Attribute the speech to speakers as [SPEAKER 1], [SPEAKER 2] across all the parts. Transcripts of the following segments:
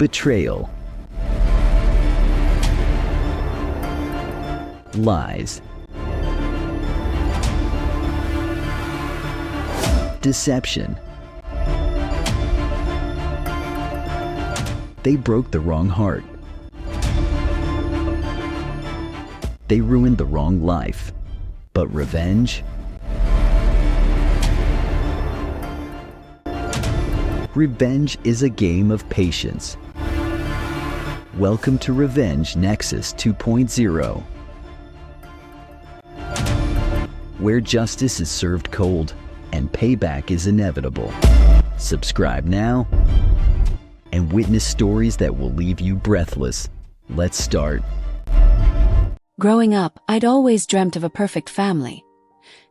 [SPEAKER 1] betrayal, lies, deception. They broke the wrong heart. They ruined the wrong life. But revenge? Revenge is a game of patience. Welcome to Revenge Nexus 2.0, where justice is served cold and payback is inevitable. Subscribe now and witness stories that will leave you breathless. Let's start.
[SPEAKER 2] Growing up, I'd always dreamt of a perfect family.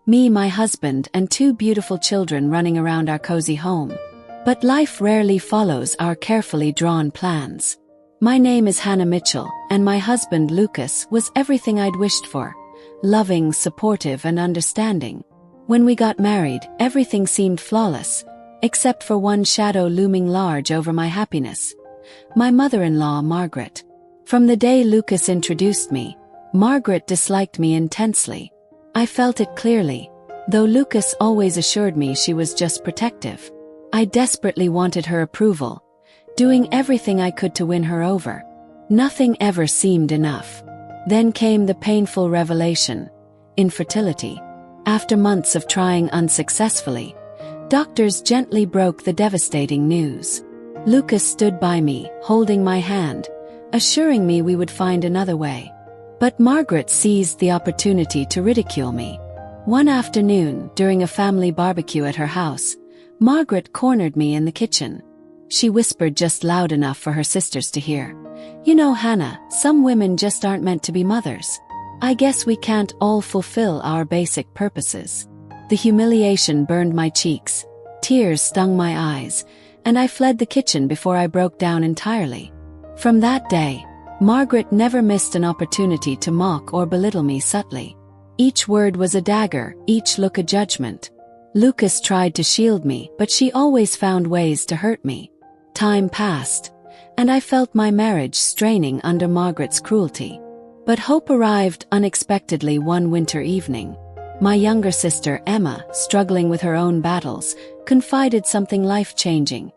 [SPEAKER 2] Me, my husband, and 2 beautiful children running around our cozy home. But life rarely follows our carefully drawn plans. My name is Hannah Mitchell, and my husband, Lucas, was everything I'd wished for. Loving, supportive, and understanding. When we got married, everything seemed flawless, except for one shadow looming large over my happiness. My mother-in-law, Margaret. From the day Lucas introduced me, Margaret disliked me intensely. I felt it clearly, though Lucas always assured me she was just protective. I desperately wanted her approval, doing everything I could to win her over. Nothing ever seemed enough. Then came the painful revelation: infertility. After months of trying unsuccessfully, doctors gently broke the devastating news. Lucas stood by me, holding my hand, assuring me we would find another way. But Margaret seized the opportunity to ridicule me. One afternoon, during a family barbecue at her house, Margaret cornered me in the kitchen. She whispered just loud enough for her sisters to hear, "You know, Hannah, some women just aren't meant to be mothers. I guess we can't all fulfill our basic purposes." The humiliation burned my cheeks, tears stung my eyes, and I fled the kitchen before I broke down entirely. From that day, Margaret never missed an opportunity to mock or belittle me subtly. Each word was a dagger, each look a judgment. Lucas tried to shield me, but she always found ways to hurt me. Time passed, and I felt my marriage straining under Margaret's cruelty. But hope arrived unexpectedly one winter evening. My younger sister, Emma, struggling with her own battles, confided something life-changing.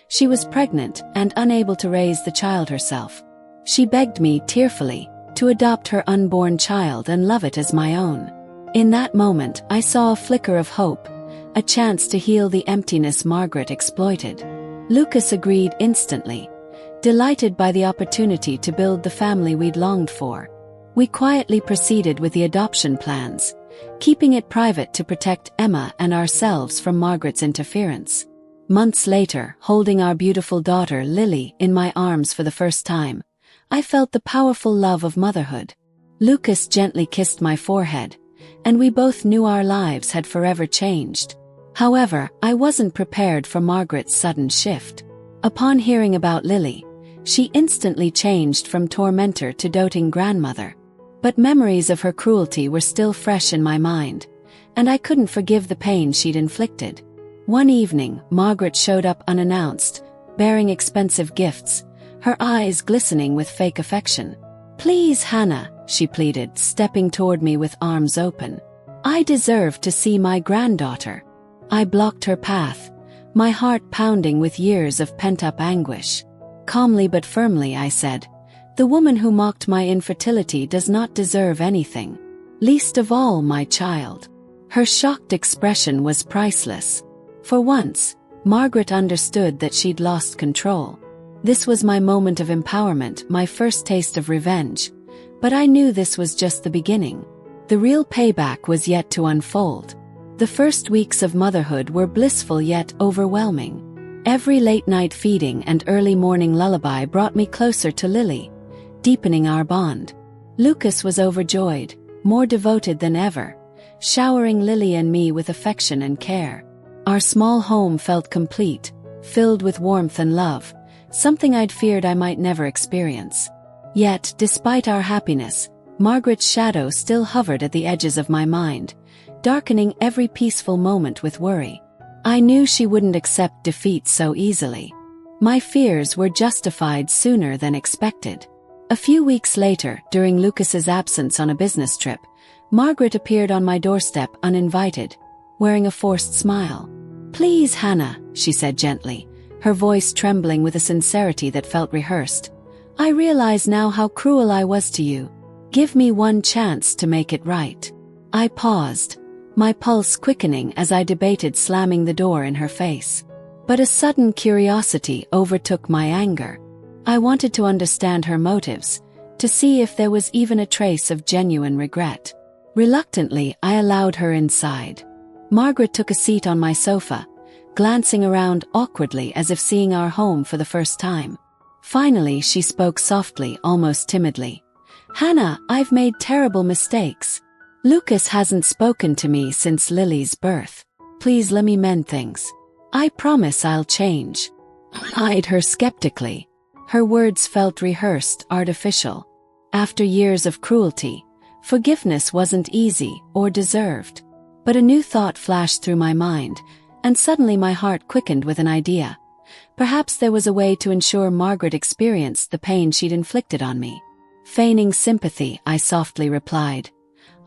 [SPEAKER 2] She was pregnant and unable to raise the child herself. She begged me tearfully to adopt her unborn child and love it as my own. In that moment, I saw a flicker of hope, a chance to heal the emptiness Margaret exploited. Lucas agreed instantly, delighted by the opportunity to build the family we'd longed for. We quietly proceeded with the adoption plans, keeping it private to protect Emma and ourselves from Margaret's interference. Months later, holding our beautiful daughter Lily in my arms for the first time, I felt the powerful love of motherhood. Lucas gently kissed my forehead, and we both knew our lives had forever changed. However, I wasn't prepared for Margaret's sudden shift. Upon hearing about Lily, she instantly changed from tormentor to doting grandmother. But memories of her cruelty were still fresh in my mind, and I couldn't forgive the pain she'd inflicted. One evening, Margaret showed up unannounced, bearing expensive gifts, her eyes glistening with fake affection. "Please, Hannah," she pleaded, stepping toward me with arms open. "I deserve to see my granddaughter." I blocked her path, my heart pounding with years of pent-up anguish. Calmly but firmly I said, "The woman who mocked my infertility does not deserve anything. Least of all my child." Her shocked expression was priceless. For once, Margaret understood that she'd lost control. This was my moment of empowerment, my first taste of revenge. But I knew this was just the beginning. The real payback was yet to unfold. The first weeks of motherhood were blissful yet overwhelming. Every late-night feeding and early morning lullaby brought me closer to Lily, deepening our bond. Lucas was overjoyed, more devoted than ever, showering Lily and me with affection and care. Our small home felt complete, filled with warmth and love, something I'd feared I might never experience. Yet, despite our happiness, Margaret's shadow still hovered at the edges of my mind, darkening every peaceful moment with worry. I knew she wouldn't accept defeat so easily. My fears were justified sooner than expected. A few weeks later, during Lucas's absence on a business trip, Margaret appeared on my doorstep uninvited, wearing a forced smile. "Please, Hannah," she said gently, her voice trembling with a sincerity that felt rehearsed. "I realize now how cruel I was to you. Give me one chance to make it right." I paused, my pulse quickening as I debated slamming the door in her face. But a sudden curiosity overtook my anger. I wanted to understand her motives, to see if there was even a trace of genuine regret. Reluctantly, I allowed her inside. Margaret took a seat on my sofa, glancing around awkwardly as if seeing our home for the first time. Finally, she spoke softly, almost timidly. "Hannah, I've made terrible mistakes. Lucas hasn't spoken to me since Lily's birth. Please let me mend things. I promise I'll change." I eyed her skeptically. Her words felt rehearsed, artificial. After years of cruelty, forgiveness wasn't easy or deserved. But a new thought flashed through my mind, and suddenly my heart quickened with an idea. Perhaps there was a way to ensure Margaret experienced the pain she'd inflicted on me. Feigning sympathy, I softly replied,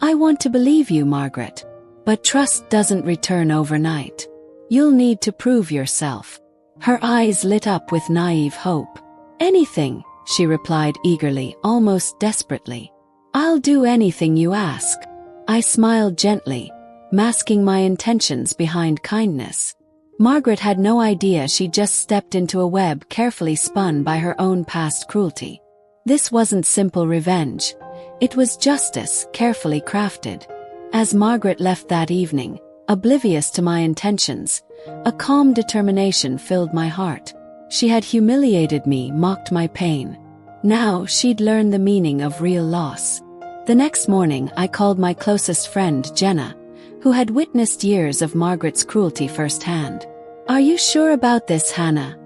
[SPEAKER 2] "I want to believe you, Margaret. But trust doesn't return overnight. You'll need to prove yourself." Her eyes lit up with naive hope. "Anything," she replied eagerly, almost desperately. "I'll do anything you ask." I smiled gently, masking my intentions behind kindness. Margaret had no idea she'd just stepped into a web carefully spun by her own past cruelty. This wasn't simple revenge. It was justice, carefully crafted. As Margaret left that evening, oblivious to my intentions, a calm determination filled my heart. She had humiliated me, mocked my pain. Now she'd learned the meaning of real loss. The next morning, I called my closest friend, Jenna, who had witnessed years of Margaret's cruelty firsthand. "Are you sure about this, Hannah?"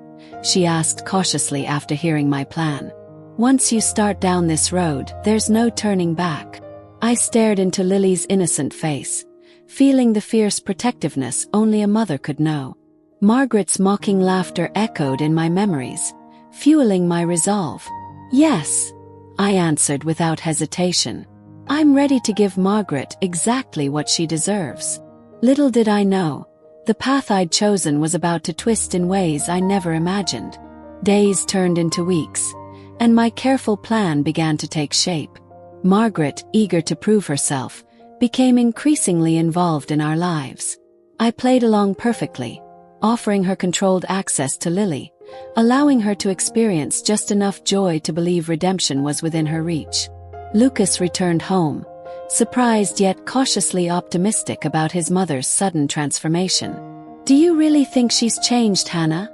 [SPEAKER 2] she asked cautiously after hearing my plan. "Once you start down this road, there's no turning back." I stared into Lily's innocent face, feeling the fierce protectiveness only a mother could know. Margaret's mocking laughter echoed in my memories, fueling my resolve. "Yes," I answered without hesitation. "I'm ready to give Margaret exactly what she deserves." Little did I know, the path I'd chosen was about to twist in ways I never imagined. Days turned into weeks, and my careful plan began to take shape. Margaret, eager to prove herself, became increasingly involved in our lives. I played along perfectly, offering her controlled access to Lily, allowing her to experience just enough joy to believe redemption was within her reach. Lucas returned home, surprised yet cautiously optimistic about his mother's sudden transformation. "Do you really think she's changed, Hannah?"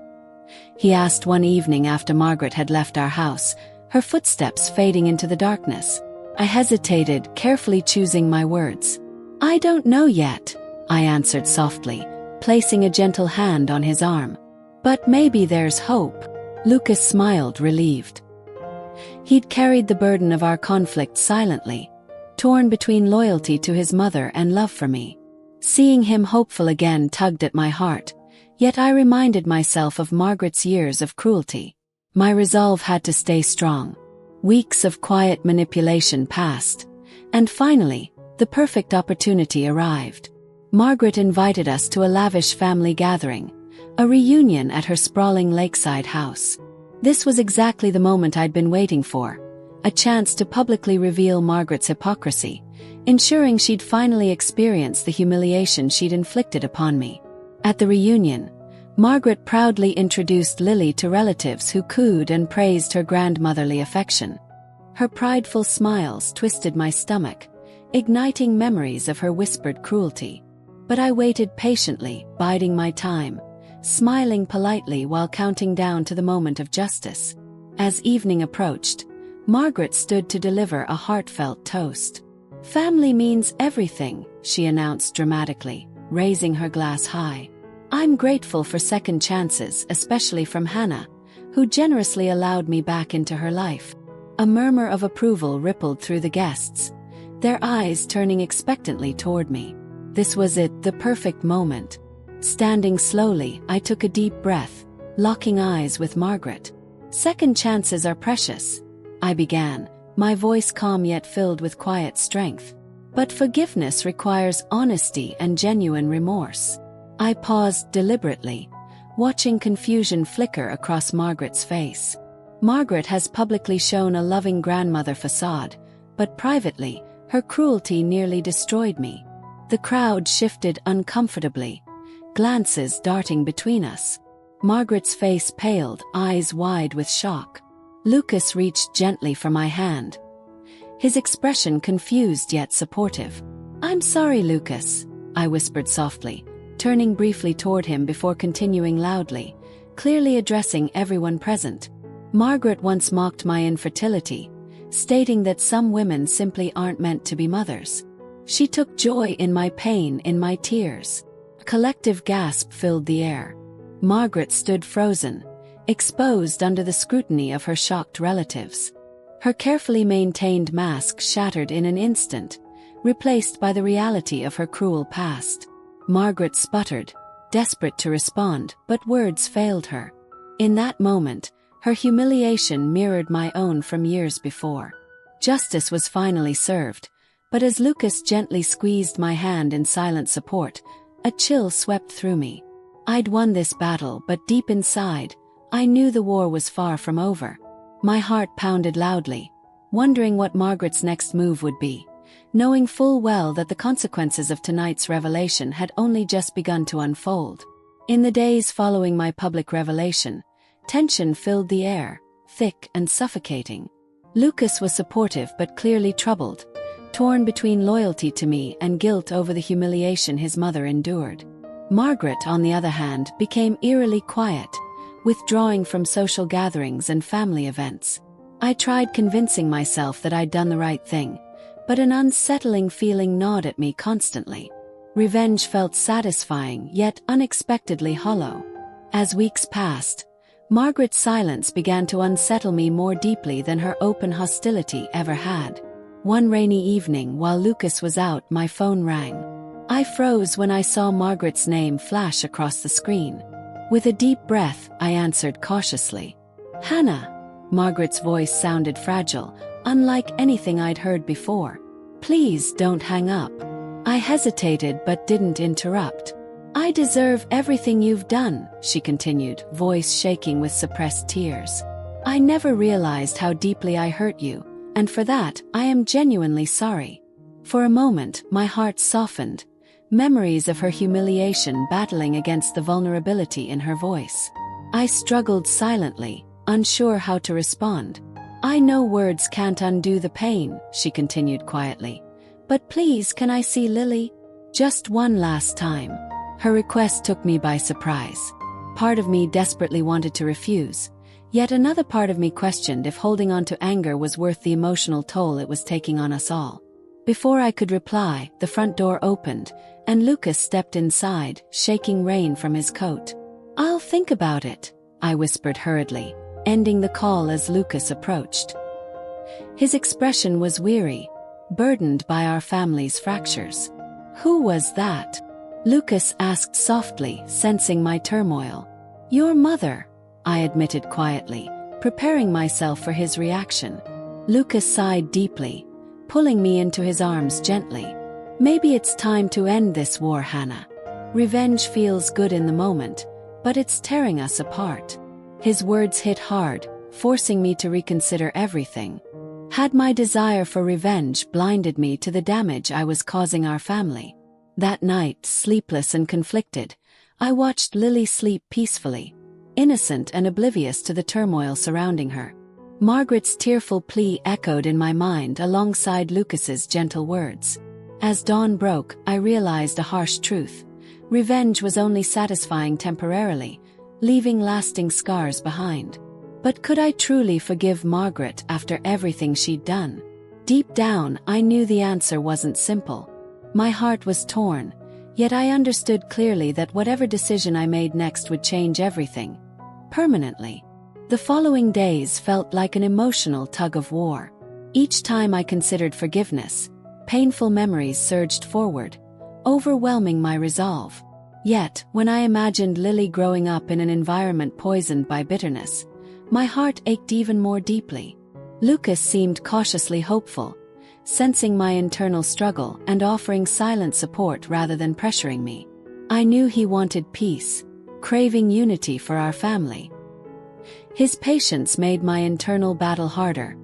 [SPEAKER 2] he asked one evening after Margaret had left our house, her footsteps fading into the darkness. I hesitated, carefully choosing my words. "I don't know yet," I answered softly, placing a gentle hand on his arm. "But maybe there's hope." Lucas smiled, relieved. He'd carried the burden of our conflict silently, torn between loyalty to his mother and love for me. Seeing him hopeful again tugged at my heart, yet I reminded myself of Margaret's years of cruelty. My resolve had to stay strong. Weeks of quiet manipulation passed, and finally, the perfect opportunity arrived. Margaret invited us to a lavish family gathering, a reunion at her sprawling lakeside house. This was exactly the moment I'd been waiting for, a chance to publicly reveal Margaret's hypocrisy, ensuring she'd finally experience the humiliation she'd inflicted upon me. At the reunion, Margaret proudly introduced Lily to relatives who cooed and praised her grandmotherly affection. Her prideful smiles twisted my stomach, igniting memories of her whispered cruelty. But I waited patiently, biding my time, smiling politely while counting down to the moment of justice. As evening approached, Margaret stood to deliver a heartfelt toast. "Family means everything," she announced dramatically, raising her glass high. "I'm grateful for second chances, especially from Hannah, who generously allowed me back into her life." A murmur of approval rippled through the guests, their eyes turning expectantly toward me. This was it, the perfect moment. Standing slowly, I took a deep breath, locking eyes with Margaret. "Second chances are precious," I began, my voice calm yet filled with quiet strength. "But forgiveness requires honesty and genuine remorse." I paused deliberately, watching confusion flicker across Margaret's face. Margaret has publicly shown a loving grandmother facade, but privately, her cruelty nearly destroyed me. The crowd shifted uncomfortably, glances darting between us. Margaret's face paled, eyes wide with shock. Lucas reached gently for my hand, his expression confused yet supportive. "I'm sorry, Lucas," I whispered softly, turning briefly toward him before continuing loudly, clearly addressing everyone present. "Margaret once mocked my infertility, stating that some women simply aren't meant to be mothers. She took joy in my pain, in my tears." A collective gasp filled the air. Margaret stood frozen, exposed under the scrutiny of her shocked relatives. Her carefully maintained mask shattered in an instant, replaced by the reality of her cruel past. Margaret sputtered, desperate to respond, but words failed her. In that moment, her humiliation mirrored my own from years before. Justice was finally served, but as Lucas gently squeezed my hand in silent support, a chill swept through me. I'd won this battle, but deep inside, I knew the war was far from over. My heart pounded loudly, wondering what Margaret's next move would be, knowing full well that the consequences of tonight's revelation had only just begun to unfold. In the days following my public revelation, tension filled the air, thick and suffocating. Lucas was supportive but clearly troubled, torn between loyalty to me and guilt over the humiliation his mother endured. Margaret, on the other hand, became eerily quiet, withdrawing from social gatherings and family events. I tried convincing myself that I'd done the right thing, but an unsettling feeling gnawed at me constantly. Revenge felt satisfying, yet unexpectedly hollow. As weeks passed, Margaret's silence began to unsettle me more deeply than her open hostility ever had. One rainy evening, while Lucas was out, my phone rang. I froze when I saw Margaret's name flash across the screen. With a deep breath, I answered cautiously. "Hannah." Margaret's voice sounded fragile, unlike anything I'd heard before. "Please don't hang up." I hesitated but didn't interrupt. "I deserve everything you've done," she continued, voice shaking with suppressed tears. "I never realized how deeply I hurt you, and for that, I am genuinely sorry." For a moment, my heart softened, memories of her humiliation battling against the vulnerability in her voice. I struggled silently, unsure how to respond. "I know words can't undo the pain," she continued quietly. "But please, can I see Lily? Just one last time." Her request took me by surprise. Part of me desperately wanted to refuse, yet another part of me questioned if holding on to anger was worth the emotional toll it was taking on us all. Before I could reply, the front door opened, and Lucas stepped inside, shaking rain from his coat. "I'll think about it," I whispered hurriedly, ending the call as Lucas approached. His expression was weary, burdened by our family's fractures. "Who was that?" Lucas asked softly, sensing my turmoil. "Your mother," I admitted quietly, preparing myself for his reaction. Lucas sighed deeply, pulling me into his arms gently. "Maybe it's time to end this war, Hannah. Revenge feels good in the moment, but it's tearing us apart." His words hit hard, forcing me to reconsider everything. Had my desire for revenge blinded me to the damage I was causing our family? That night, sleepless and conflicted, I watched Lily sleep peacefully, innocent and oblivious to the turmoil surrounding her. Margaret's tearful plea echoed in my mind alongside Lucas's gentle words. As dawn broke, I realized a harsh truth. Revenge was only satisfying temporarily, leaving lasting scars behind. But could I truly forgive Margaret after everything she'd done? Deep down, I knew the answer wasn't simple. My heart was torn, yet I understood clearly that whatever decision I made next would change everything, permanently. The following days felt like an emotional tug-of-war. Each time I considered forgiveness, painful memories surged forward, overwhelming my resolve. Yet, when I imagined Lily growing up in an environment poisoned by bitterness, my heart ached even more deeply. Lucas seemed cautiously hopeful, sensing my internal struggle and offering silent support rather than pressuring me. I knew he wanted peace, craving unity for our family. His patience made my internal battle harder,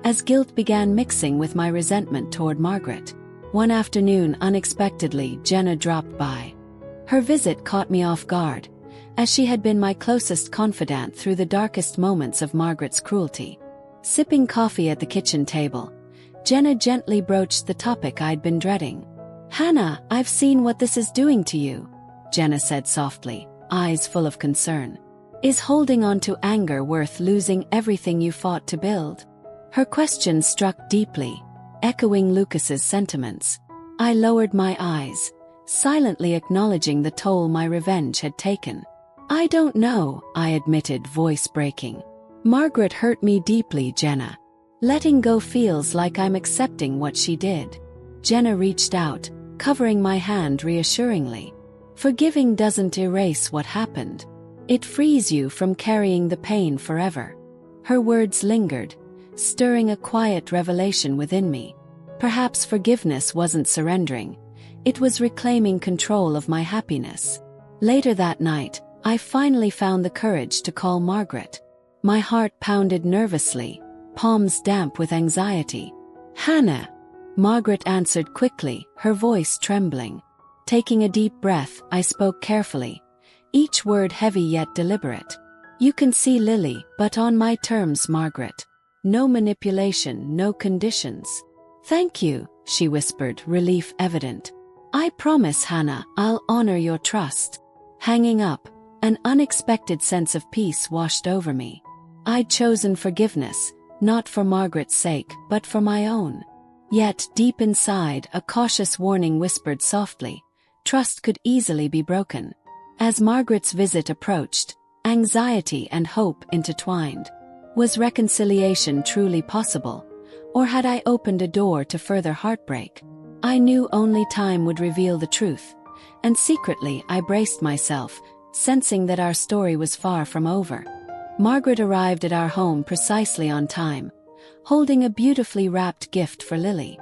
[SPEAKER 2] as guilt began mixing with my resentment toward Margaret. One afternoon, unexpectedly, Jenna dropped by. Her visit caught me off guard, as she had been my closest confidant through the darkest moments of Margaret's cruelty. Sipping coffee at the kitchen table, Jenna gently broached the topic I'd been dreading. "Hannah, I've seen what this is doing to you," Jenna said softly, eyes full of concern. "Is holding on to anger worth losing everything you fought to build?" Her question struck deeply, echoing Lucas's sentiments. I lowered my eyes, silently acknowledging the toll my revenge had taken. "I don't know," I admitted, voice breaking. "Margaret hurt me deeply, Jenna. Letting go feels like I'm accepting what she did." Jenna reached out, covering my hand reassuringly. "Forgiving doesn't erase what happened. It frees you from carrying the pain forever." Her words lingered, stirring a quiet revelation within me. Perhaps forgiveness wasn't surrendering. It was reclaiming control of my happiness. Later that night, I finally found the courage to call Margaret. My heart pounded nervously, palms damp with anxiety. "Hannah," Margaret answered quickly, her voice trembling. Taking a deep breath, I spoke carefully, each word heavy yet deliberate. "You can see Lily, but on my terms, Margaret. No manipulation, no conditions." "Thank you," she whispered, relief evident. "I promise, Hannah, I'll honor your trust." Hanging up, an unexpected sense of peace washed over me. I'd chosen forgiveness, not for Margaret's sake, but for my own. Yet, deep inside, a cautious warning whispered softly, trust could easily be broken. As Margaret's visit approached, anxiety and hope intertwined. Was reconciliation truly possible, or had I opened a door to further heartbreak? I knew only time would reveal the truth, and secretly I braced myself, sensing that our story was far from over. Margaret arrived at our home precisely on time, holding a beautifully wrapped gift for Lily.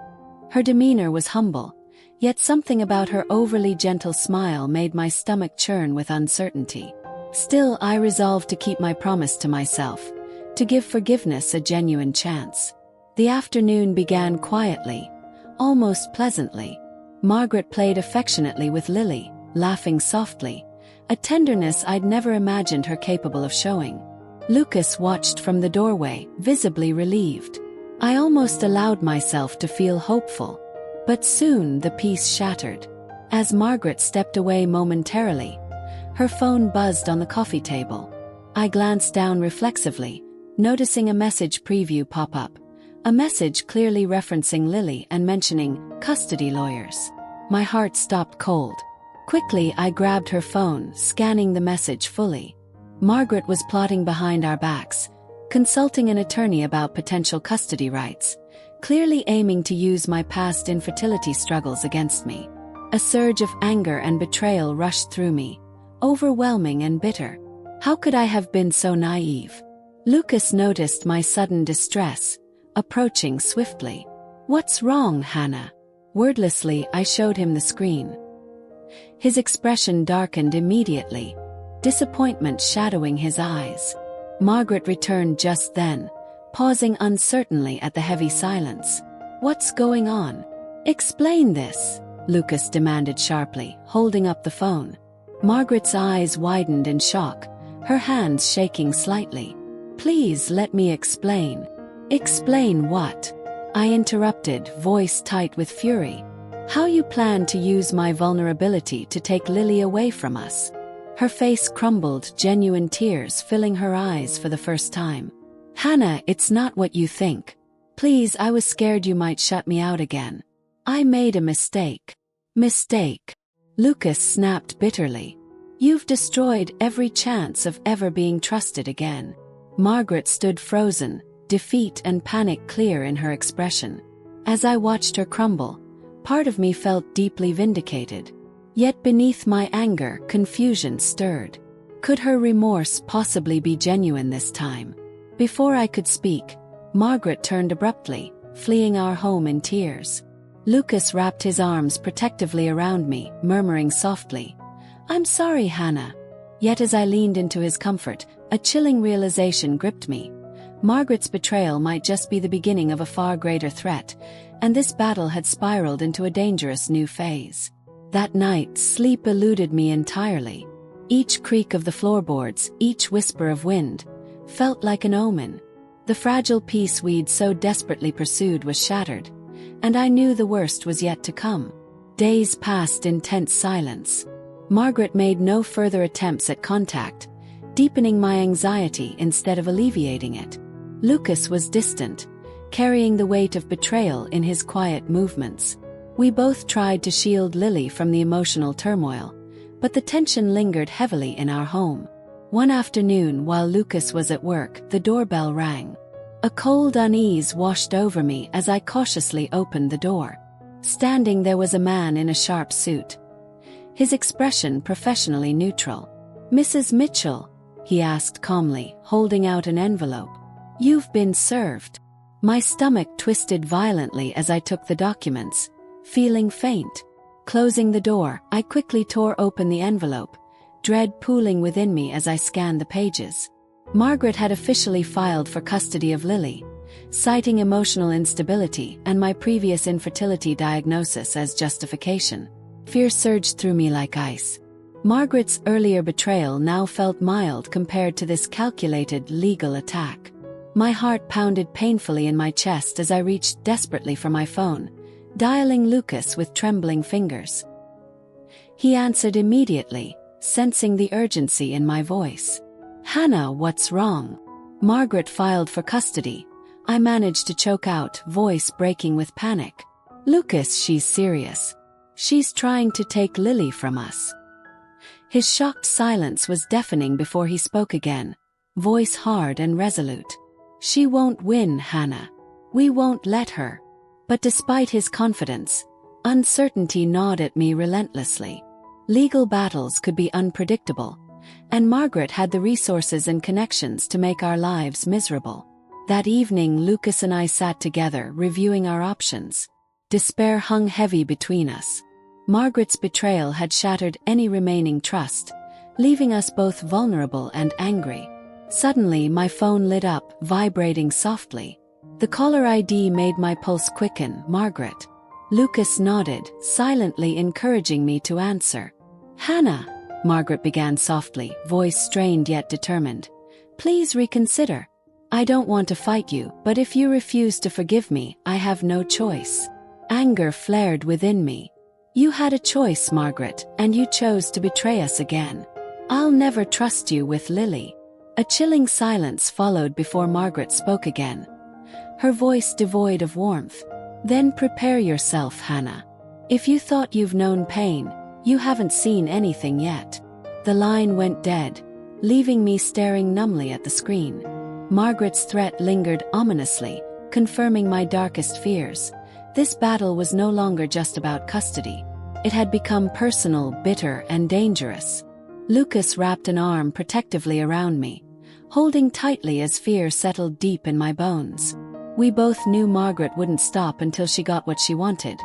[SPEAKER 2] Her demeanor was humble, yet something about her overly gentle smile made my stomach churn with uncertainty. Still, I resolved to keep my promise to myself, to give forgiveness a genuine chance. The afternoon began quietly, almost pleasantly. Margaret played affectionately with Lily, laughing softly, a tenderness I'd never imagined her capable of showing. Lucas watched from the doorway, visibly relieved. I almost allowed myself to feel hopeful. But soon the peace shattered. As Margaret stepped away momentarily, her phone buzzed on the coffee table. I glanced down reflexively, noticing a message preview pop up. A message clearly referencing Lily and mentioning custody lawyers. My heart stopped cold. Quickly I grabbed her phone, scanning the message fully. Margaret was plotting behind our backs, consulting an attorney about potential custody rights, clearly aiming to use my past infertility struggles against me. A surge of anger and betrayal rushed through me, overwhelming and bitter. How could I have been so naive? Lucas noticed my sudden distress, approaching swiftly. "What's wrong, Hannah?" Wordlessly, I showed him the screen. His expression darkened immediately, disappointment shadowing his eyes. Margaret returned just then, pausing uncertainly at the heavy silence. "What's going on? Explain this," Lucas demanded sharply, holding up the phone. Margaret's eyes widened in shock, her hands shaking slightly. "Please let me explain." "Explain what?" I interrupted, voice tight with fury. "How you plan to use my vulnerability to take Lily away from us?" Her face crumbled, genuine tears filling her eyes for the first time. "Hannah, it's not what you think. Please, I was scared you might shut me out again. I made a mistake." "Mistake?" Lucas snapped bitterly. "You've destroyed every chance of ever being trusted again." Margaret stood frozen, defeat and panic clear in her expression. As I watched her crumble, part of me felt deeply vindicated. Yet beneath my anger, confusion stirred. Could her remorse possibly be genuine this time? Before I could speak, Margaret turned abruptly, fleeing our home in tears. Lucas wrapped his arms protectively around me, murmuring softly, "I'm sorry, Hannah." Yet as I leaned into his comfort, a chilling realization gripped me. Margaret's betrayal might just be the beginning of a far greater threat, and this battle had spiraled into a dangerous new phase. That night, sleep eluded me entirely. Each creak of the floorboards, each whisper of wind, felt like an omen. The fragile peace we'd so desperately pursued was shattered, and I knew the worst was yet to come. Days passed in tense silence. Margaret made no further attempts at contact, deepening my anxiety instead of alleviating it. Lucas was distant, carrying the weight of betrayal in his quiet movements. We both tried to shield Lily from the emotional turmoil, but the tension lingered heavily in our home. One afternoon, while Lucas was at work, the doorbell rang. A cold unease washed over me as I cautiously opened the door. Standing there was a man in a sharp suit, his expression professionally neutral. "Mrs. Mitchell?" he asked calmly, holding out an envelope. "You've been served." My stomach twisted violently as I took the documents, feeling faint. Closing the door, I quickly tore open the envelope, dread pooling within me as I scanned the pages. Margaret had officially filed for custody of Lily, citing emotional instability and my previous infertility diagnosis as justification. Fear surged through me like ice. Margaret's earlier betrayal now felt mild compared to this calculated legal attack. My heart pounded painfully in my chest as I reached desperately for my phone, dialing Lucas with trembling fingers. He answered immediately, sensing the urgency in my voice. "Hannah, what's wrong?" Margaret filed for custody. I managed to choke out, voice breaking with panic. "Lucas, she's serious. She's trying to take Lily from us." His shocked silence was deafening before he spoke again, voice hard and resolute. "She won't win, Hannah. We won't let her." But despite his confidence, uncertainty gnawed at me relentlessly. Legal battles could be unpredictable, and Margaret had the resources and connections to make our lives miserable. That evening, Lucas and I sat together, reviewing our options. Despair hung heavy between us. Margaret's betrayal had shattered any remaining trust, leaving us both vulnerable and angry. Suddenly, my phone lit up, vibrating softly. The caller ID made my pulse quicken. "Margaret." Lucas nodded, silently encouraging me to answer. "Hannah," Margaret began softly, voice strained yet determined. "Please reconsider. I don't want to fight you, but if you refuse to forgive me, I have no choice." Anger flared within me. "You had a choice, Margaret, and you chose to betray us again. I'll never trust you with Lily." A chilling silence followed before Margaret spoke again, her voice devoid of warmth. "Then prepare yourself, Hannah. If you thought you've known pain, you haven't seen anything yet." The line went dead, leaving me staring numbly at the screen. Margaret's threat lingered ominously, confirming my darkest fears. This battle was no longer just about custody. It had become personal, bitter, and dangerous. Lucas wrapped an arm protectively around me, holding tightly as fear settled deep in my bones. We both knew Margaret wouldn't stop until she got what she wanted,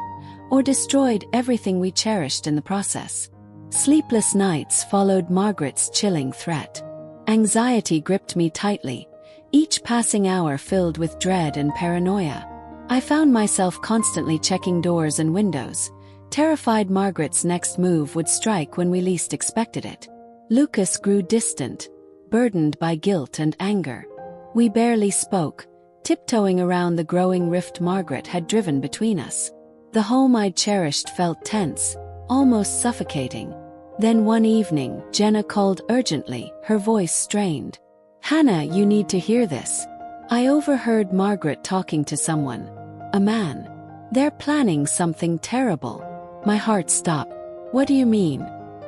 [SPEAKER 2] or destroyed everything we cherished in the process. Sleepless nights followed Margaret's chilling threat. Anxiety gripped me tightly, each passing hour filled with dread and paranoia. I found myself constantly checking doors and windows, terrified Margaret's next move would strike when we least expected it. Lucas grew distant, burdened by guilt and anger. We barely spoke, tiptoeing around the growing rift Margaret had driven between us. The home I'd cherished felt tense, almost suffocating. Then one evening, Jenna called urgently, her voice strained. "Hannah, you need to hear this. I overheard Margaret talking to someone. A man. They're planning something terrible." My heart stopped. "What do you mean?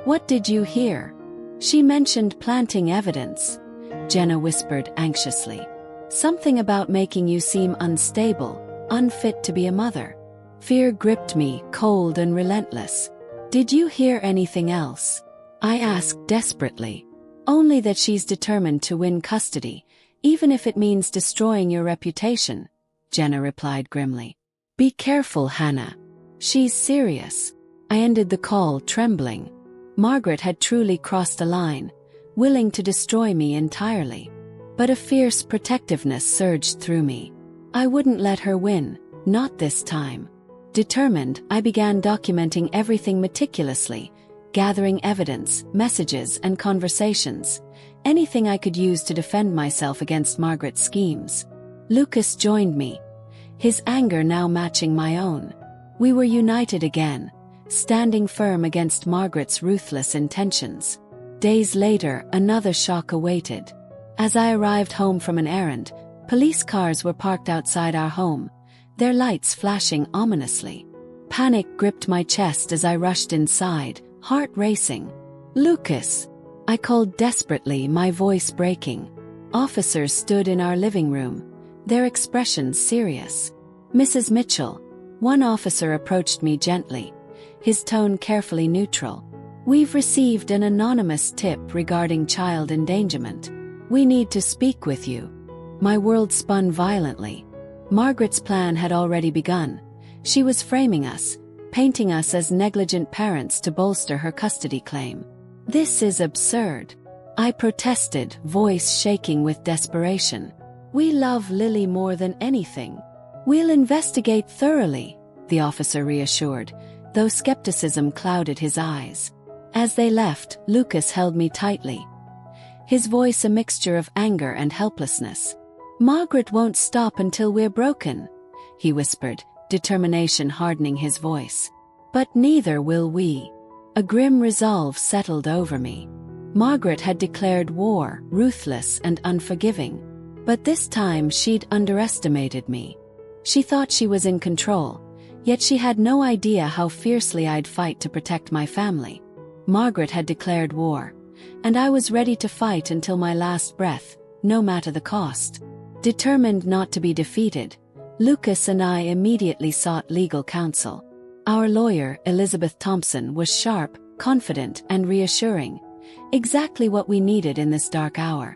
[SPEAKER 2] What did you hear?" "She mentioned planting evidence," Jenna whispered anxiously. "Something about making you seem unstable, unfit to be a mother." Fear gripped me, cold and relentless. Did you hear anything else? I asked desperately. Only that she's determined to win custody, even if it means destroying your reputation, Jenna replied grimly. Be careful, Hannah. She's serious. I ended the call trembling. Margaret had truly crossed a line, willing to destroy me entirely. But a fierce protectiveness surged through me. I wouldn't let her win, not this time. Determined, I began documenting everything meticulously, gathering evidence, messages, and conversations, anything I could use to defend myself against Margaret's schemes. Lucas joined me, his anger now matching my own. We were united again, standing firm against Margaret's ruthless intentions. Days later, another shock awaited. As I arrived home from an errand, police cars were parked outside our home, their lights flashing ominously. Panic gripped my chest as I rushed inside, heart racing. Lucas! I called desperately, my voice breaking. Officers stood in our living room, their expressions serious. Mrs. Mitchell. One officer approached me gently, his tone carefully neutral. We've received an anonymous tip regarding child endangerment. We need to speak with you. My world spun violently. Margaret's plan had already begun. She was framing us, painting us as negligent parents to bolster her custody claim. This is absurd. I protested, voice shaking with desperation. We love Lily more than anything. We'll investigate thoroughly, the officer reassured, though skepticism clouded his eyes. As they left, Lucas held me tightly, his voice a mixture of anger and helplessness. Margaret won't stop until we're broken, he whispered, determination hardening his voice. But neither will we. A grim resolve settled over me. Margaret had declared war, ruthless and unforgiving. But this time she'd underestimated me. She thought she was in control, yet she had no idea how fiercely I'd fight to protect my family. Margaret had declared war, and I was ready to fight until my last breath, no matter the cost. Determined not to be defeated, Lucas and I immediately sought legal counsel. Our lawyer, Elizabeth Thompson, was sharp, confident, and reassuring, exactly what we needed in this dark hour.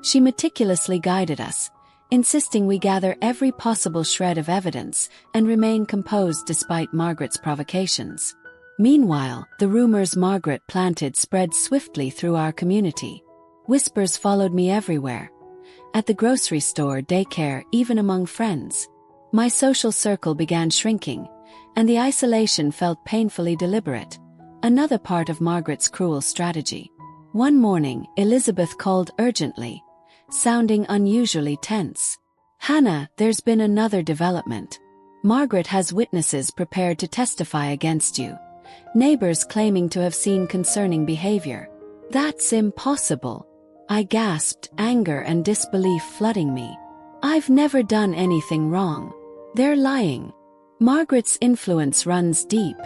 [SPEAKER 2] She meticulously guided us, insisting we gather every possible shred of evidence and remain composed despite Margaret's provocations. Meanwhile, the rumors Margaret planted spread swiftly through our community. Whispers followed me everywhere. At the grocery store, daycare, even among friends. My social circle began shrinking, and the isolation felt painfully deliberate, another part of Margaret's cruel strategy. One morning, Elizabeth called urgently, sounding unusually tense. Hannah, there's been another development. Margaret has witnesses prepared to testify against you. Neighbors claiming to have seen concerning behavior. That's impossible. I gasped, anger and disbelief flooding me. I've never done anything wrong. They're lying. Margaret's influence runs deep,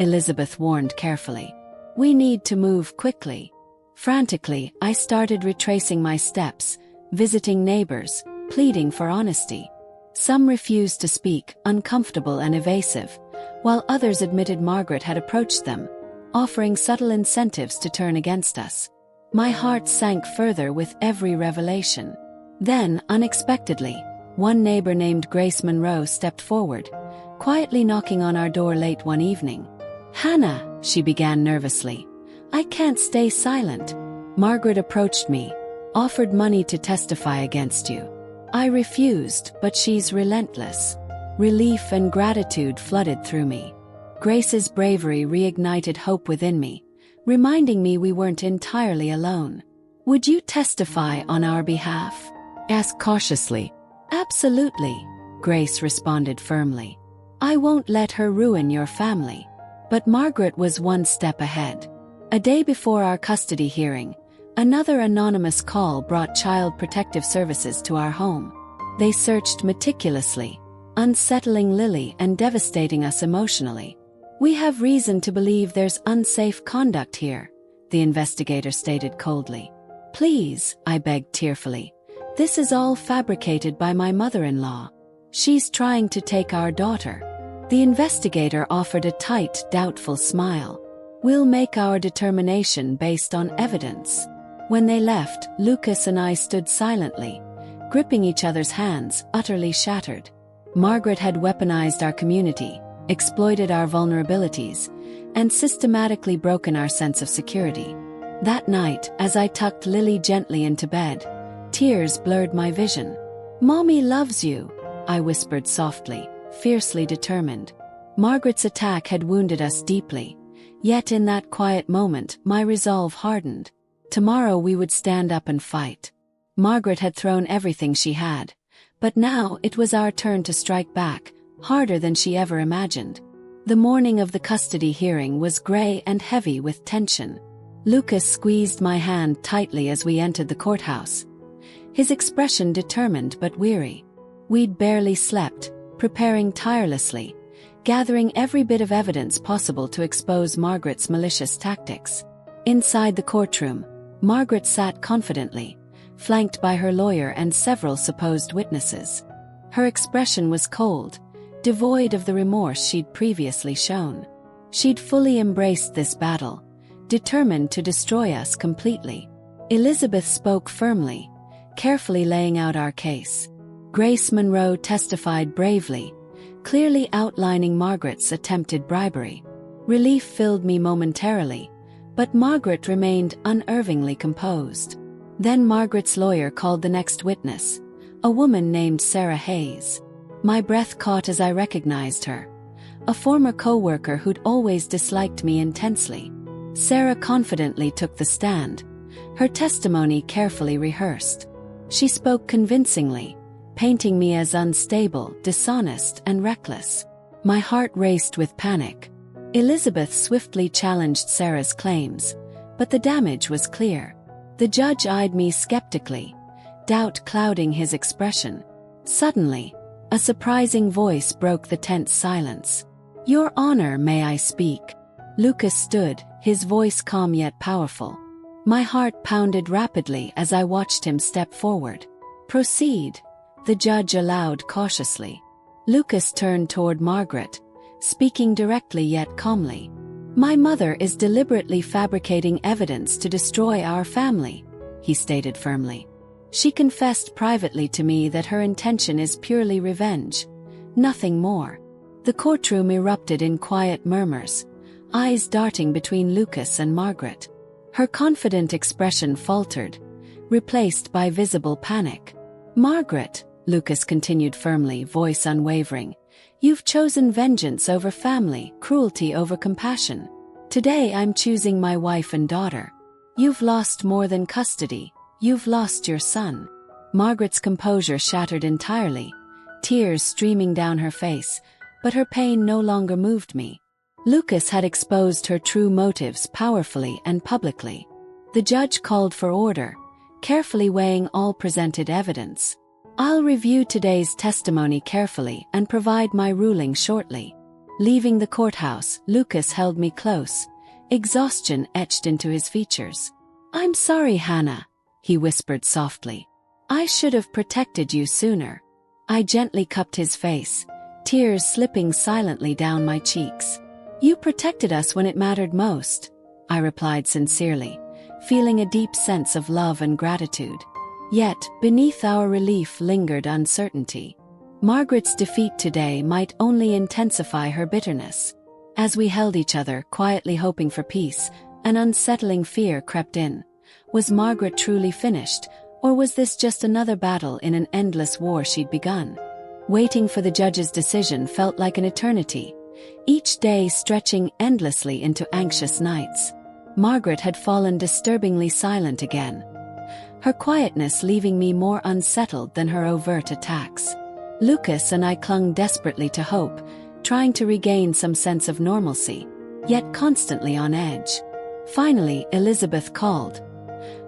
[SPEAKER 2] Elizabeth warned carefully. We need to move quickly. Frantically, I started retracing my steps, visiting neighbors, pleading for honesty. Some refused to speak, uncomfortable and evasive, while others admitted Margaret had approached them, offering subtle incentives to turn against us. My heart sank further with every revelation. Then, unexpectedly, one neighbor named Grace Monroe stepped forward, quietly knocking on our door late one evening. Hannah, she began nervously. I can't stay silent. Margaret approached me, offered money to testify against you. I refused, but she's relentless. Relief and gratitude flooded through me. Grace's bravery reignited hope within me, reminding me we weren't entirely alone. Would you testify on our behalf? Asked cautiously. Absolutely, Grace responded firmly. I won't let her ruin your family. But Margaret was one step ahead. A day before our custody hearing, another anonymous call brought Child Protective Services to our home. They searched meticulously, unsettling Lily and devastating us emotionally. We have reason to believe there's unsafe conduct here, the investigator stated coldly. Please, I begged tearfully. This is all fabricated by my mother-in-law. She's trying to take our daughter. The investigator offered a tight, doubtful smile. We'll make our determination based on evidence." When they left, Lucas and I stood silently, gripping each other's hands, utterly shattered. Margaret had weaponized our community, exploited our vulnerabilities, and systematically broken our sense of security. That night, as I tucked Lily gently into bed, tears blurred my vision. "Mommy loves you," I whispered softly, fiercely determined. Margaret's attack had wounded us deeply, yet in that quiet moment my resolve hardened. Tomorrow we would stand up and fight. Margaret had thrown everything she had, but now it was our turn to strike back, harder than she ever imagined. The morning of the custody hearing was gray and heavy with tension. Lucas squeezed my hand tightly as we entered the courthouse, his expression determined but weary. We'd barely slept, preparing tirelessly, gathering every bit of evidence possible to expose Margaret's malicious tactics. Inside the courtroom, Margaret sat confidently, flanked by her lawyer and several supposed witnesses. Her expression was cold, devoid of the remorse she'd previously shown. She'd fully embraced this battle, determined to destroy us completely. Elizabeth spoke firmly, carefully laying out our case. Grace Monroe testified bravely, clearly outlining Margaret's attempted bribery. Relief filled me momentarily, but Margaret remained unervingly composed. Then Margaret's lawyer called the next witness, a woman named Sarah Hayes. My breath caught as I recognized her, a former co-worker who'd always disliked me intensely. Sarah confidently took the stand, her testimony carefully rehearsed. She spoke convincingly, painting me as unstable, dishonest, and reckless. My heart raced with panic. Elizabeth swiftly challenged Sarah's claims, but the damage was clear. The judge eyed me skeptically, doubt clouding his expression. Suddenly, a surprising voice broke the tense silence. "Your Honor, may I speak?" Lucas stood, his voice calm yet powerful. My heart pounded rapidly as I watched him step forward. "Proceed," the judge allowed cautiously. Lucas turned toward Margaret, speaking directly yet calmly. "My mother is deliberately fabricating evidence to destroy our family," he stated firmly. "She confessed privately to me that her intention is purely revenge, nothing more." The courtroom erupted in quiet murmurs, eyes darting between Lucas and Margaret. Her confident expression faltered, replaced by visible panic. "Margaret," Lucas continued firmly, voice unwavering, "you've chosen vengeance over family, cruelty over compassion. Today I'm choosing my wife and daughter. You've lost more than custody, you've lost your son." Margaret's composure shattered entirely, tears streaming down her face, but her pain no longer moved me. Lucas had exposed her true motives powerfully and publicly. The judge called for order, carefully weighing all presented evidence. "I'll review today's testimony carefully and provide my ruling shortly." Leaving the courthouse, Lucas held me close, exhaustion etched into his features. "I'm sorry, Hannah," he whispered softly. "I should have protected you sooner." I gently cupped his face, tears slipping silently down my cheeks. "You protected us when it mattered most," I replied sincerely, feeling a deep sense of love and gratitude. Yet, beneath our relief lingered uncertainty. Margaret's defeat today might only intensify her bitterness. As we held each other, quietly hoping for peace, an unsettling fear crept in. Was Margaret truly finished, or was this just another battle in an endless war she'd begun? Waiting for the judge's decision felt like an eternity, each day stretching endlessly into anxious nights. Margaret had fallen disturbingly silent again, her quietness leaving me more unsettled than her overt attacks. Lucas and I clung desperately to hope, trying to regain some sense of normalcy, yet constantly on edge. Finally, Elizabeth called,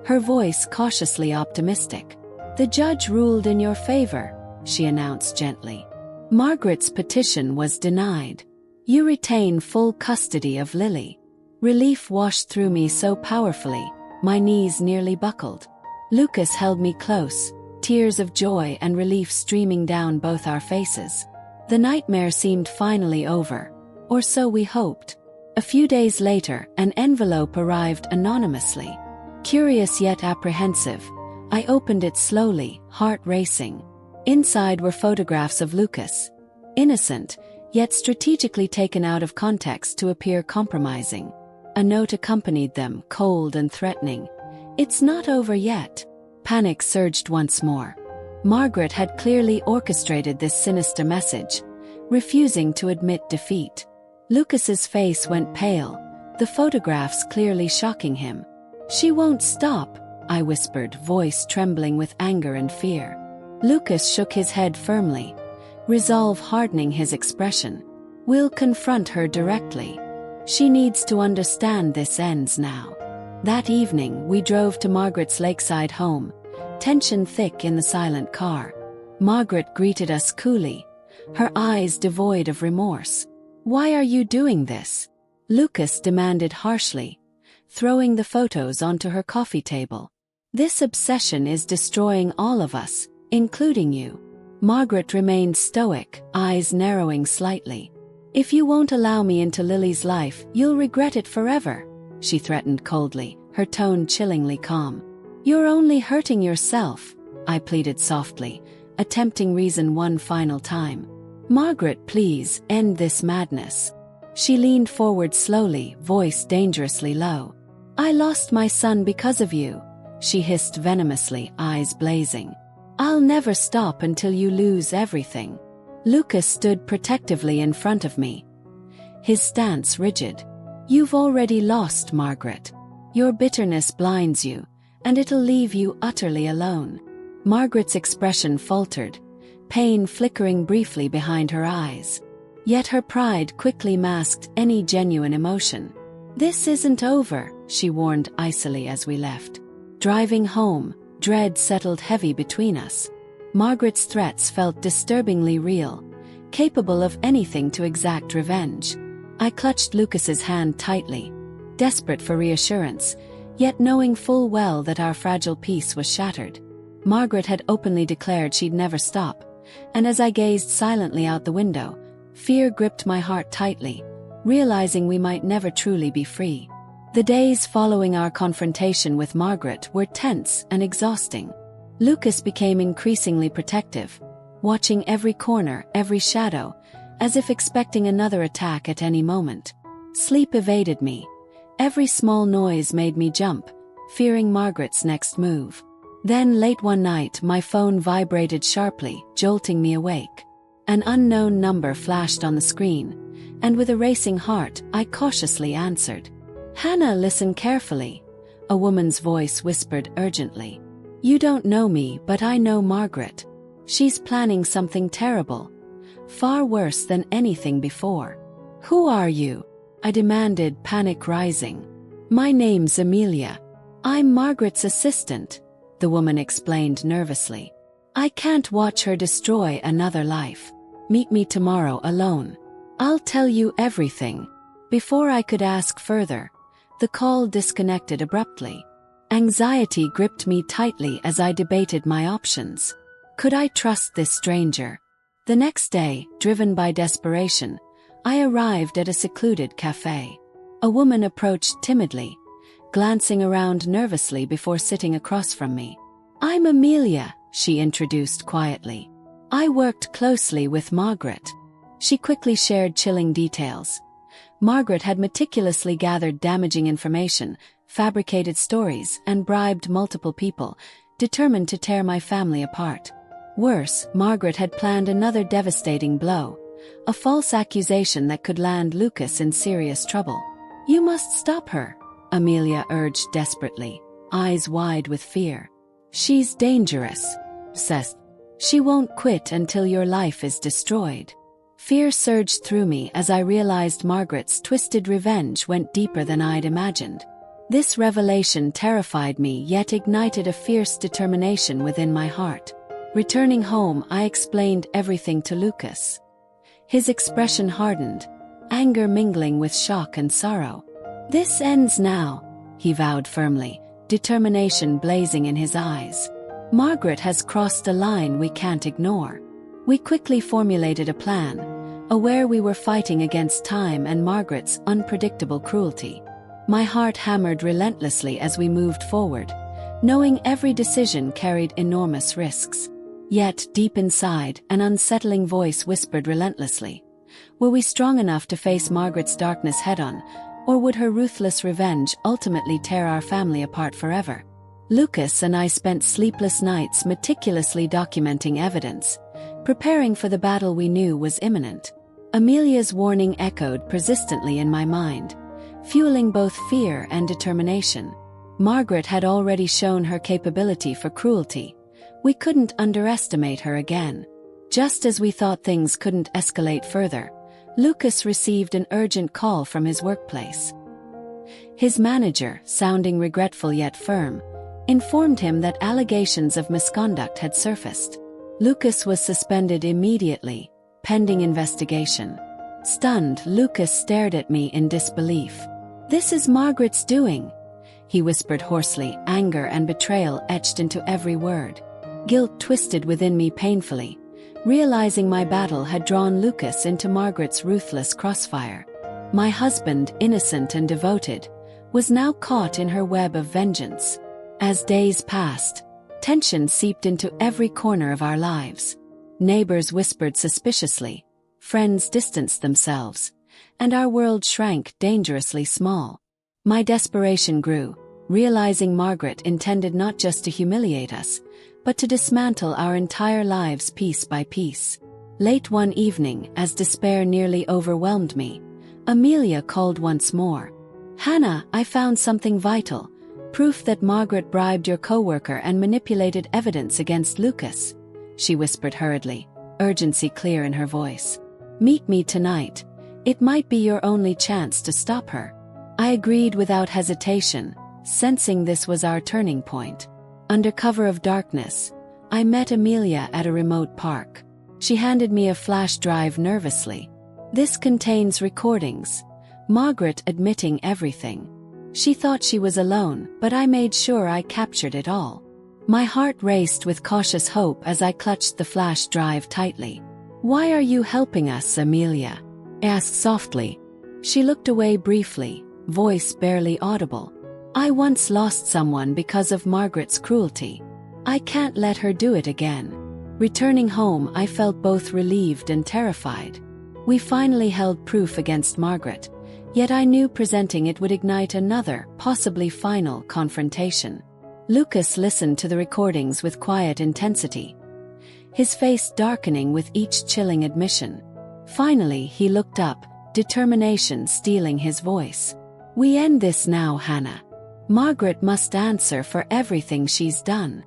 [SPEAKER 2] her voice cautiously optimistic. "The judge ruled in your favor," she announced gently. "Margaret's petition was denied. You retain full custody of Lily." Relief washed through me so powerfully, my knees nearly buckled. Lucas held me close, tears of joy and relief streaming down both our faces. The nightmare seemed finally over, or so we hoped. A few days later, an envelope arrived anonymously. Curious yet apprehensive, I opened it slowly, heart racing. Inside were photographs of Lucas. Innocent, yet strategically taken out of context to appear compromising. A note accompanied them, cold and threatening. "It's not over yet." Panic surged once more. Margaret had clearly orchestrated this sinister message, refusing to admit defeat. Lucas's face went pale, the photographs clearly shocking him. "She won't stop," I whispered, voice trembling with anger and fear. Lucas shook his head firmly, resolve hardening his expression. "We'll confront her directly. She needs to understand this ends now." That evening, we drove to Margaret's lakeside home, tension thick in the silent car. Margaret greeted us coolly, her eyes devoid of remorse. "Why are you doing this?" Lucas demanded harshly, throwing the photos onto her coffee table. "This obsession is destroying all of us, including you." Margaret remained stoic, eyes narrowing slightly. "If you won't allow me into Lily's life, you'll regret it forever," she threatened coldly, her tone chillingly calm. "You're only hurting yourself," I pleaded softly, attempting reason one final time. "Margaret, please, end this madness." She leaned forward slowly, voice dangerously low. "I lost my son because of you," she hissed venomously, eyes blazing. "I'll never stop until you lose everything." Lucas stood protectively in front of me, his stance rigid. "You've already lost, Margaret. Your bitterness blinds you, and it'll leave you utterly alone." Margaret's expression faltered, pain flickering briefly behind her eyes. Yet her pride quickly masked any genuine emotion. "This isn't over," she warned icily as we left. Driving home, dread settled heavy between us. Margaret's threats felt disturbingly real, capable of anything to exact revenge. I clutched Lucas's hand tightly, desperate for reassurance, yet knowing full well that our fragile peace was shattered. Margaret had openly declared she'd never stop, and as I gazed silently out the window, fear gripped my heart tightly, realizing we might never truly be free. The days following our confrontation with Margaret were tense and exhausting. Lucas became increasingly protective, watching every corner, every shadow, as if expecting another attack at any moment. Sleep evaded me. Every small noise made me jump, fearing Margaret's next move. Then late one night my phone vibrated sharply, jolting me awake. An unknown number flashed on the screen, and with a racing heart, I cautiously answered. "Hannah, listen carefully," a woman's voice whispered urgently. "You don't know me, but I know Margaret. She's planning something terrible, far worse than anything before." "Who are you?" I demanded, panic rising. "My name's Amelia. I'm Margaret's assistant," the woman explained nervously. "I can't watch her destroy another life. Meet me tomorrow alone. I'll tell you everything." Before I could ask further, the call disconnected abruptly. Anxiety gripped me tightly as I debated my options. Could I trust this stranger? The next day, driven by desperation, I arrived at a secluded cafe. A woman approached timidly, glancing around nervously before sitting across from me. "I'm Amelia," she introduced quietly. "I worked closely with Margaret." She quickly shared chilling details. Margaret had meticulously gathered damaging information, fabricated stories, and bribed multiple people, determined to tear my family apart. Worse, Margaret had planned another devastating blow, a false accusation that could land Lucas in serious trouble. "You must stop her," Amelia urged desperately, eyes wide with fear. "She's dangerous," says. "She won't quit until your life is destroyed." Fear surged through me as I realized Margaret's twisted revenge went deeper than I'd imagined. This revelation terrified me yet ignited a fierce determination within my heart. Returning home, I explained everything to Lucas. His expression hardened, anger mingling with shock and sorrow. "This ends now," he vowed firmly, determination blazing in his eyes. "Margaret has crossed a line we can't ignore." We quickly formulated a plan, aware we were fighting against time and Margaret's unpredictable cruelty. My heart hammered relentlessly as we moved forward, knowing every decision carried enormous risks. Yet, deep inside, an unsettling voice whispered relentlessly, were we strong enough to face Margaret's darkness head-on, or would her ruthless revenge ultimately tear our family apart forever? Lucas and I spent sleepless nights meticulously documenting evidence, preparing for the battle we knew was imminent. Amelia's warning echoed persistently in my mind, fueling both fear and determination. Margaret had already shown her capability for cruelty. We couldn't underestimate her again. Just as we thought things couldn't escalate further, Lucas received an urgent call from his workplace. His manager, sounding regretful yet firm, informed him that allegations of misconduct had surfaced. Lucas was suspended immediately, pending investigation. Stunned, Lucas stared at me in disbelief. "This is Margaret's doing," he whispered hoarsely, anger and betrayal etched into every word. Guilt twisted within me painfully, realizing my battle had drawn Lucas into Margaret's ruthless crossfire. My husband, innocent and devoted, was now caught in her web of vengeance. As days passed, tension seeped into every corner of our lives. Neighbors whispered suspiciously, friends distanced themselves, and our world shrank dangerously small. My desperation grew, realizing Margaret intended not just to humiliate us, but to dismantle our entire lives piece by piece. Late one evening, as despair nearly overwhelmed me, Amelia called once more. "Hannah, I found something vital. Proof that Margaret bribed your coworker and manipulated evidence against Lucas," she whispered hurriedly, urgency clear in her voice. "Meet me tonight. It might be your only chance to stop her." I agreed without hesitation, sensing this was our turning point. Under cover of darkness, I met Amelia at a remote park. She handed me a flash drive nervously. "This contains recordings, Margaret admitting everything." She thought she was alone, but I made sure I captured it all. My heart raced with cautious hope as I clutched the flash drive tightly. "Why are you helping us, Amelia?" I asked softly. She looked away briefly, voice barely audible. "I once lost someone because of Margaret's cruelty. I can't let her do it again." Returning home, I felt both relieved and terrified. We finally held proof against Margaret, yet I knew presenting it would ignite another, possibly final, confrontation. Lucas listened to the recordings with quiet intensity, his face darkening with each chilling admission. Finally, he looked up, determination stealing his voice. "We end this now, Hannah. Margaret must answer for everything she's done."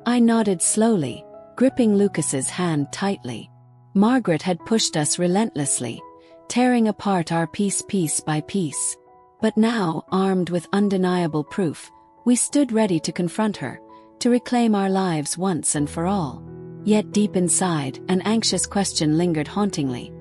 [SPEAKER 2] I nodded slowly, gripping Lucas's hand tightly. Margaret had pushed us relentlessly, tearing apart our piece by piece. But now, armed with undeniable proof, we stood ready to confront her, to reclaim our lives once and for all. Yet deep inside, an anxious question lingered hauntingly.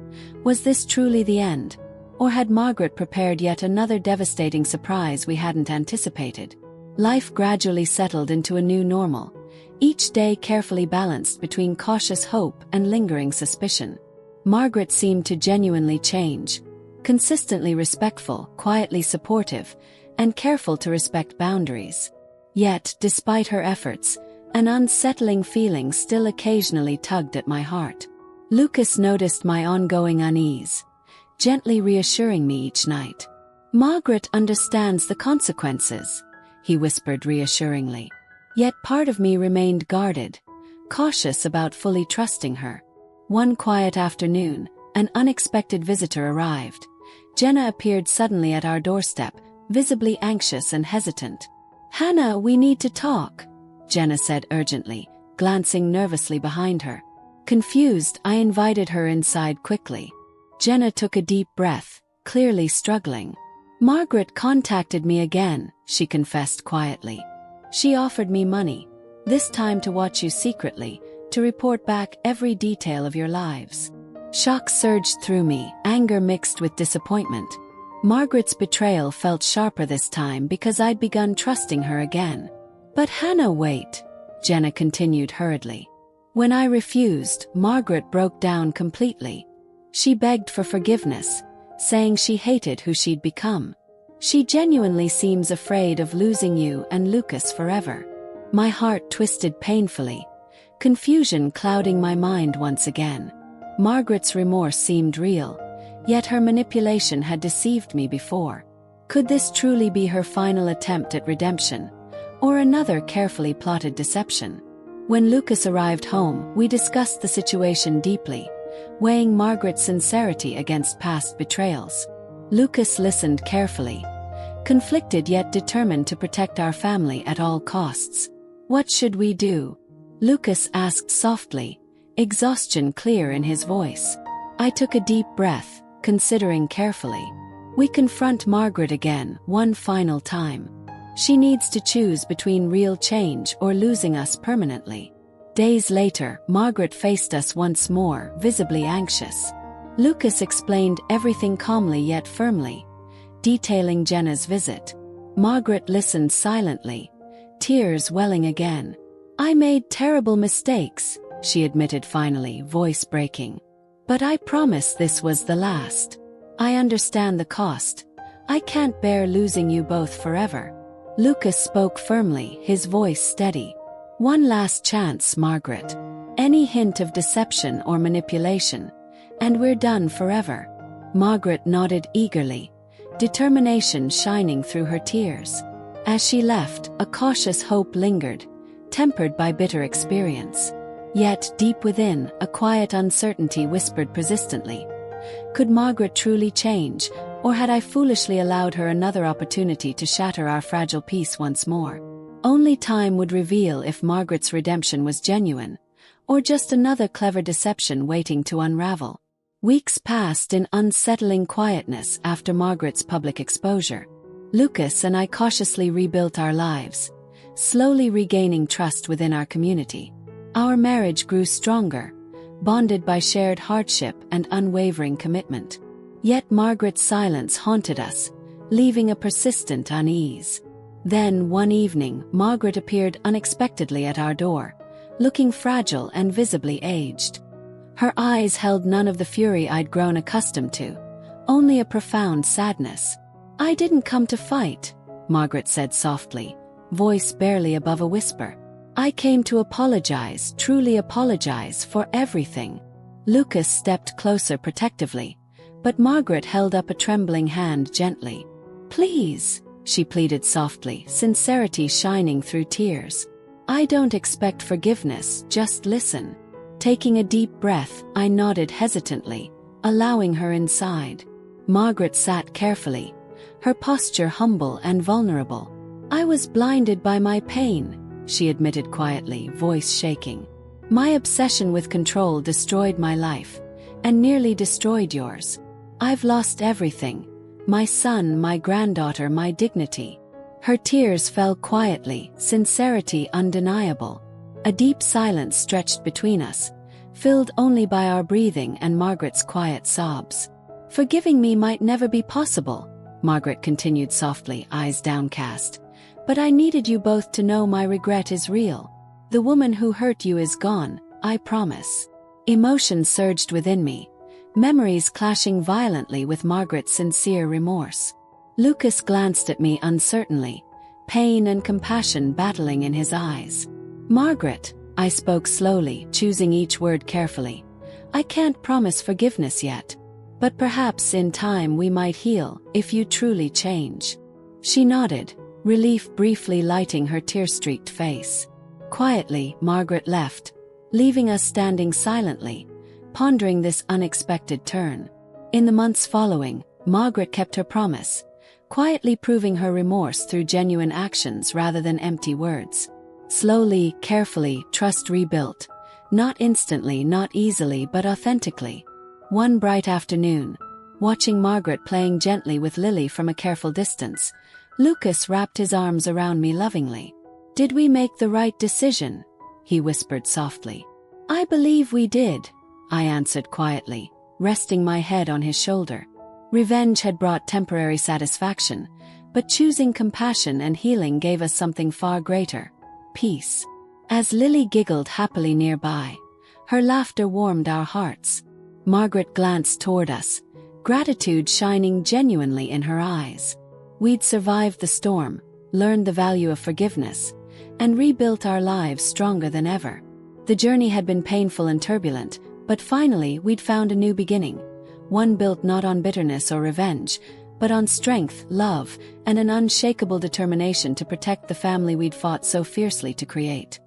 [SPEAKER 2] Was this truly the end? Or had Margaret prepared yet another devastating surprise we hadn't anticipated? Life gradually settled into a new normal, each day carefully balanced between cautious hope and lingering suspicion. Margaret seemed to genuinely change, consistently respectful, quietly supportive, and careful to respect boundaries. Yet, despite her efforts, an unsettling feeling still occasionally tugged at my heart. Lucas noticed my ongoing unease, gently reassuring me each night. "Margaret understands the consequences," he whispered reassuringly. Yet part of me remained guarded, cautious about fully trusting her. One quiet afternoon, an unexpected visitor arrived. Jenna appeared suddenly at our doorstep, visibly anxious and hesitant. "Hannah, we need to talk," Jenna said urgently, glancing nervously behind her. Confused, I invited her inside quickly. Jenna took a deep breath, clearly struggling. "Margaret contacted me again," she confessed quietly. "She offered me money, this time to watch you secretly, to report back every detail of your lives." Shock surged through me, anger mixed with disappointment. Margaret's betrayal felt sharper this time because I'd begun trusting her again. "But Hannah, wait," Jenna continued hurriedly. When I refused, Margaret broke down completely. She begged for forgiveness, saying she hated who she'd become. She genuinely seems afraid of losing you and Lucas forever. My heart twisted painfully, confusion clouding my mind once again. Margaret's remorse seemed real, yet her manipulation had deceived me before. Could this truly be her final attempt at redemption, or another carefully plotted deception? When Lucas arrived home, we discussed the situation deeply, weighing Margaret's sincerity against past betrayals. Lucas listened carefully, conflicted yet determined to protect our family at all costs. "What should we do?" Lucas asked softly, exhaustion clear in his voice. I took a deep breath, considering carefully. We confront Margaret again, one final time. She needs to choose between real change or losing us permanently. Days later, Margaret faced us once more, visibly anxious. Lucas explained everything calmly yet firmly, detailing Jenna's visit. Margaret listened silently, tears welling again. "I made terrible mistakes," she admitted finally, voice breaking. "But I promise this was the last. I understand the cost. I can't bear losing you both forever." Lucas spoke firmly, his voice steady. "One last chance, Margaret. Any hint of deception or manipulation, and we're done forever." Margaret nodded eagerly, determination shining through her tears. As she left, a cautious hope lingered, tempered by bitter experience. Yet, deep within, a quiet uncertainty whispered persistently. Could Margaret truly change, or had I foolishly allowed her another opportunity to shatter our fragile peace once more? Only time would reveal if Margaret's redemption was genuine, or just another clever deception waiting to unravel. Weeks passed in unsettling quietness after Margaret's public exposure. Lucas and I cautiously rebuilt our lives, slowly regaining trust within our community. Our marriage grew stronger, bonded by shared hardship and unwavering commitment. Yet Margaret's silence haunted us, leaving a persistent unease. Then, one evening, Margaret appeared unexpectedly at our door, looking fragile and visibly aged. Her eyes held none of the fury I'd grown accustomed to, only a profound sadness. "I didn't come to fight," Margaret said softly, voice barely above a whisper. "I came to apologize, truly apologize for everything." Lucas stepped closer protectively, but Margaret held up a trembling hand gently. "Please," she pleaded softly, sincerity shining through tears. "I don't expect forgiveness, just listen." Taking a deep breath, I nodded hesitantly, allowing her inside. Margaret sat carefully, her posture humble and vulnerable. "I was blinded by my pain," she admitted quietly, voice shaking. "My obsession with control destroyed my life, and nearly destroyed yours. I've lost everything: my son, my granddaughter, my dignity." Her tears fell quietly, sincerity undeniable. A deep silence stretched between us, filled only by our breathing and Margaret's quiet sobs. "Forgiving me might never be possible," Margaret continued softly, eyes downcast. "But I needed you both to know my regret is real. The woman who hurt you is gone, I promise." Emotion surged within me, memories clashing violently with Margaret's sincere remorse. Lucas glanced at me uncertainly, pain and compassion battling in his eyes. "Margaret," I spoke slowly, choosing each word carefully, "I can't promise forgiveness yet. But perhaps in time we might heal, if you truly change." She nodded, relief briefly lighting her tear-streaked face. Quietly, Margaret left, leaving us standing silently, pondering this unexpected turn. In the months following, Margaret kept her promise, quietly proving her remorse through genuine actions rather than empty words. Slowly, carefully, trust rebuilt. Not instantly, not easily, but authentically. One bright afternoon, watching Margaret playing gently with Lily from a careful distance, Lucas wrapped his arms around me lovingly. "Did we make the right decision?" he whispered softly. "I believe we did," I answered quietly, resting my head on his shoulder. Revenge had brought temporary satisfaction, but choosing compassion and healing gave us something far greater: peace. As Lily giggled happily nearby, her laughter warmed our hearts. Margaret glanced toward us, gratitude shining genuinely in her eyes. We'd survived the storm, learned the value of forgiveness, and rebuilt our lives stronger than ever. The journey had been painful and turbulent, but finally we'd found a new beginning, one built not on bitterness or revenge, but on strength, love, and an unshakable determination to protect the family we'd fought so fiercely to create.